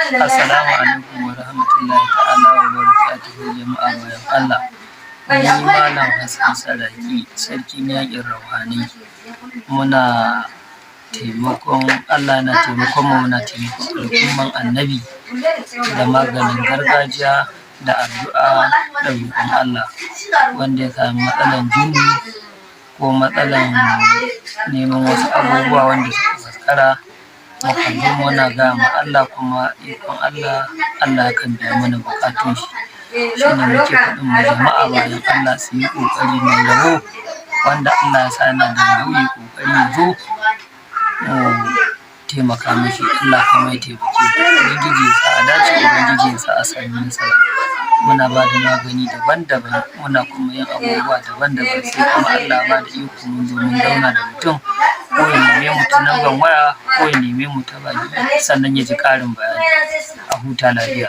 Assalamu alaikum wa rahmatullahi ta'ala wa barakatuhu jama'a bayan Allah. Ni Malam Hassan Sadaki, sarkin yaƙin Rauhanai. Muna taimakon Allah na taimakon mu, muna taimakon al'umman Annabi da maganin gargajiya da addu'a da roƙon Allah. Wanda ya sami matsalan jini ko matsalan neman wasu abubuwa wanda suka faskara, mukan zo muna gaya ma Allah, kuma ikon Allah, Allah yakan biya mana buƙatun shi. Shi ne muke faɗin ma jama'a bayan Allah su yi ƙoƙari mai rabo, wanda Allah ya sa yana da rabo ya ƙoƙari ya zo mu taimaka mishi. Allah kuma ya taimake Ubangiji ya sa a dace, Ubangiji ya sa a sami nasara. Muna ba da magani daban-daban, muna kuma yin abubuwa daban-daban, sai kuma Allah ba da iko mun zo mun zauna da mutum, ko ya neme mu ta lambar waya ko ya neme mu ta baki, sannan ya ji ƙarin bayani. A huta lafiya.